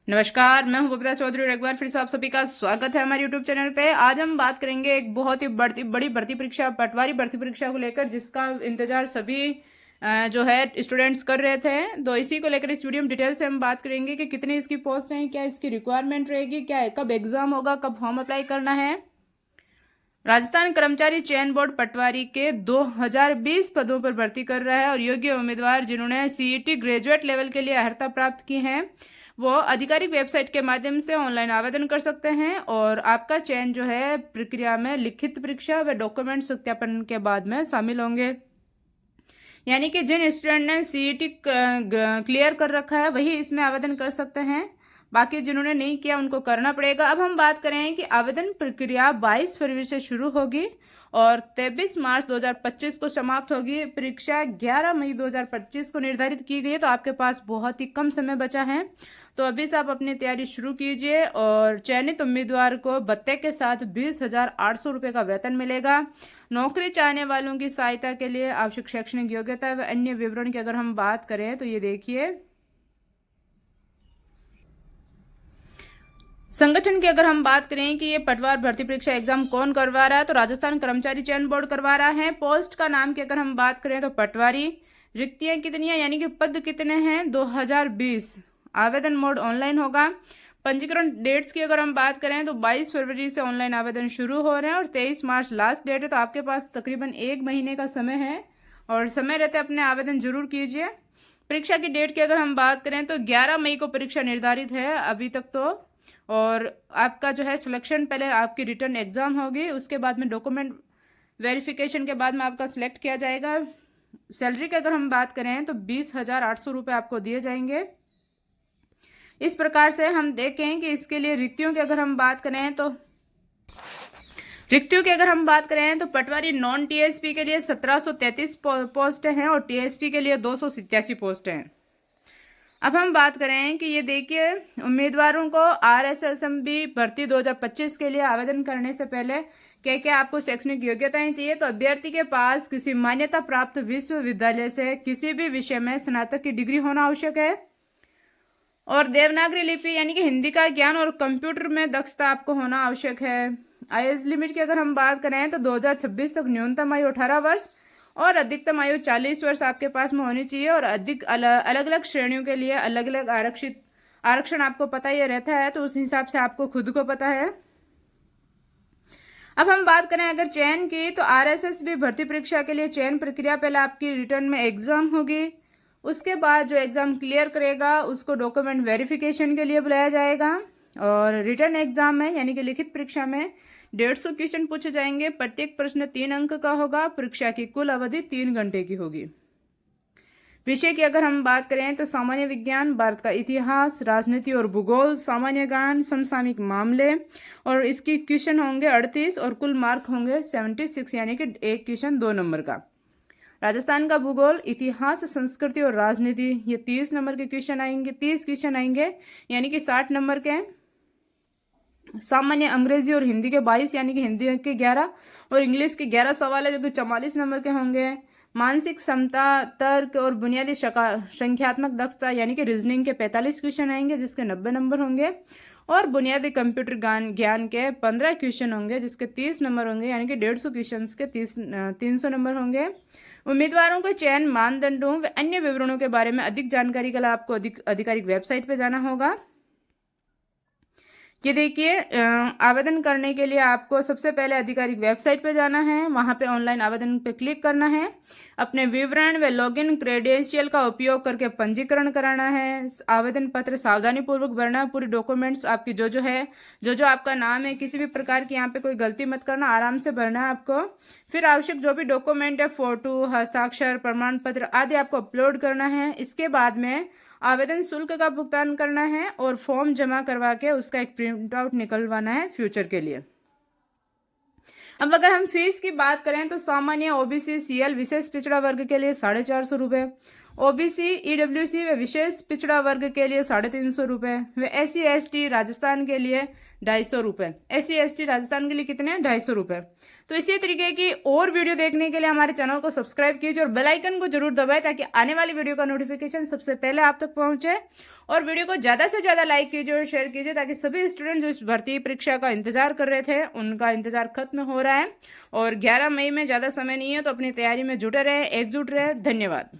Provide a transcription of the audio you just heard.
नमस्कार, मैं हूं बबीता चौधरी और एक बार फिर से आप सभी का स्वागत है हमारे यूट्यूब चैनल पे। आज हम बात करेंगे एक बहुत ही बड़ी भर्ती परीक्षा, पटवारी भर्ती परीक्षा को लेकर, जिसका इंतजार सभी जो है स्टूडेंट्स कर रहे थे। तो इसी को लेकर इस वीडियो में डिटेल से हम बात करेंगे कि कितनी इसकी पोस्ट हैं, क्या इसकी रिक्वायरमेंट रहेगी, क्या है, कब एग्जाम होगा, कब फॉर्म अप्लाई करना है। राजस्थान कर्मचारी चयन बोर्ड पटवारी के 2020 पदों पर भर्ती कर रहा है और योग्य उम्मीदवार जिन्होंने सीईटी ग्रेजुएट लेवल के लिए अर्हता प्राप्त की है वो आधिकारिक वेबसाइट के माध्यम से ऑनलाइन आवेदन कर सकते हैं। और आपका चयन जो है प्रक्रिया में लिखित परीक्षा व डॉक्यूमेंट सत्यापन के बाद में शामिल होंगे। यानी कि जिन स्टूडेंट ने सीईटी क्लियर कर रखा है वही इसमें आवेदन कर सकते हैं, बाकी जिन्होंने नहीं किया उनको करना पड़ेगा। अब हम बात करें कि आवेदन प्रक्रिया 22 फरवरी से शुरू होगी और 23 मार्च 2025 को समाप्त होगी। परीक्षा 11 मई 2025 को निर्धारित की गई है, तो आपके पास बहुत ही कम समय बचा है। तो अभी से आप अपनी तैयारी शुरू कीजिए और चयनित उम्मीदवार को भत्ते के साथ 20,800 रुपये का वेतन मिलेगा। नौकरी चाहने वालों की सहायता के लिए आवश्यक शैक्षणिक योग्यता व अन्य विवरण की अगर हम बात करें तो ये देखिए, संगठन की अगर हम बात करें कि ये पटवार भर्ती परीक्षा एग्जाम कौन करवा रहा है, तो राजस्थान कर्मचारी चयन बोर्ड करवा रहा है। पोस्ट का नाम की अगर हम बात करें तो पटवारी। रिक्तियां कितनी है, यानी कि पद कितने हैं, 2020। आवेदन मोड ऑनलाइन होगा। पंजीकरण डेट्स की अगर हम बात करें तो 22 फरवरी से ऑनलाइन आवेदन शुरू हो रहे हैं और 23 मार्च लास्ट डेट है, तो आपके पास तकरीबन 1 महीने का समय है और समय रहते अपने आवेदन जरूर कीजिए। परीक्षा की डेट की अगर हम बात करें तो 11 मई को परीक्षा निर्धारित है अभी तक तो। और आपका जो है सिलेक्शन, पहले आपकी रिटर्न एग्जाम होगी, उसके बाद में डॉक्यूमेंट वेरिफिकेशन के बाद में आपका सिलेक्ट किया जाएगा। सैलरी की अगर हम बात करें तो 20,800 रुपये आपको दिए जाएंगे। इस प्रकार से हम देखें कि इसके लिए रिक्तियों की अगर हम बात करें तो पटवारी नॉन टीएसपी के लिए 1733 पोस्ट हैं और टीएसपी के लिए 287 पोस्ट हैं। अब हम बात करें कि ये देखिए, उम्मीदवारों को आरएसएसएमबी भर्ती 2025 के लिए आवेदन करने से पहले क्या क्या आपको शैक्षणिक योग्यताएं चाहिए, तो अभ्यर्थी के पास किसी मान्यता प्राप्त विश्वविद्यालय से किसी भी विषय में स्नातक की डिग्री होना आवश्यक है और देवनागरी लिपि यानी कि हिंदी का ज्ञान और कंप्यूटर में दक्षता आपको होना आवश्यक है। एज लिमिट की अगर हम बात करें तो 2026 तक न्यूनतम आयु 18 वर्ष और अधिकतम आयु 40 वर्ष आपके पास में होनी चाहिए। और अलग अलग श्रेणियों के लिए अलग अलग आरक्षण आपको पता ही रहता है, तो उस हिसाब से आपको खुद को पता है। अब हम बात करें अगर चयन की, तो आरएसएसबी भर्ती परीक्षा के लिए चयन प्रक्रिया पहले आपकी रिटर्न में एग्जाम होगी, उसके बाद जो एग्जाम क्लियर करेगा उसको डॉक्यूमेंट वेरिफिकेशन के लिए बुलाया जाएगा। और रिटर्न एग्जाम में यानी कि लिखित परीक्षा में 150 क्वेश्चन पूछे जाएंगे। प्रत्येक प्रश्न 3 अंक का होगा। परीक्षा की कुल अवधि 3 घंटे की होगी। विषय की अगर हम बात करें तो सामान्य विज्ञान, भारत का इतिहास, राजनीति और भूगोल, सामान्य ज्ञान, समसामयिक मामले, और इसकी क्वेश्चन होंगे 38 और कुल मार्क होंगे 76, यानी कि एक क्वेश्चन 2 नंबर का। राजस्थान का भूगोल, इतिहास, संस्कृति और राजनीति, ये 30 नंबर के क्वेश्चन आएंगे, 30 क्वेश्चन आएंगे यानी कि 60 नंबर के। सामान्य अंग्रेजी और हिंदी के 22 यानी कि हिंदी के 11 और इंग्लिश के 11 सवाल है जो कि 44 नंबर के होंगे। मानसिक क्षमता, तर्क और बुनियादी संख्यात्मक दक्षता यानी कि रीजनिंग के 45 क्वेश्चन आएंगे जिसके 90 नंबर होंगे। और बुनियादी कंप्यूटर ज्ञान के 15 क्वेश्चन होंगे जिसके 30 नंबर होंगे, यानी कि 150 क्वेश्चन के 300 नंबर होंगे। उम्मीदवारों के चयन मानदंडों व अन्य विवरणों के बारे में अधिक जानकारी के लिए आपको आधिकारिक वेबसाइट पर जाना होगा। ये देखिए, आवेदन करने के लिए आपको सबसे पहले आधिकारिक वेबसाइट पे जाना है, वहाँ पे ऑनलाइन आवेदन पे क्लिक करना है, अपने विवरण व लॉगिन क्रेडेंशियल का उपयोग करके पंजीकरण कराना है, आवेदन पत्र सावधानी पूर्वक भरना, पूरी डॉक्यूमेंट्स आपकी जो आपका नाम है, किसी भी प्रकार की यहाँ पे कोई गलती मत करना, आराम से भरना है आपको। फिर आवश्यक जो भी डॉक्यूमेंट है, फोटो, हस्ताक्षर, प्रमाण पत्र आदि आपको अपलोड करना है। इसके बाद में आवेदन शुल्क का भुगतान करना है और फॉर्म जमा करवा के उसका एक प्रिंट आउट निकलवाना है फ्यूचर के लिए। अब अगर हम फीस की बात करें तो सामान्य, ओबीसी, सीएल, विशेष पिछड़ा वर्ग के लिए 450 रुपये, ओबीसी, ईडब्ल्यूसी व विशेष पिछड़ा वर्ग के लिए 350 रुपये व SC/ST राजस्थान के लिए 250 रुपये। SC/ST राजस्थान के लिए कितने हैं? 250 रुपये। तो इसी तरीके की और वीडियो देखने के लिए हमारे चैनल को सब्सक्राइब कीजिए और बेल आइकन को जरूर दबाएं ताकि आने वाली वीडियो का नोटिफिकेशन सबसे पहले आप तक पहुंचे। और वीडियो को ज़्यादा से ज़्यादा लाइक कीजिए और शेयर कीजिए ताकि सभी स्टूडेंट जो इस भर्ती परीक्षा का इंतजार कर रहे थे उनका इंतजार खत्म हो रहा है। और 11 मई में ज़्यादा समय नहीं है, तो अपनी तैयारी में जुटे रहें, एकजुट रहें। धन्यवाद।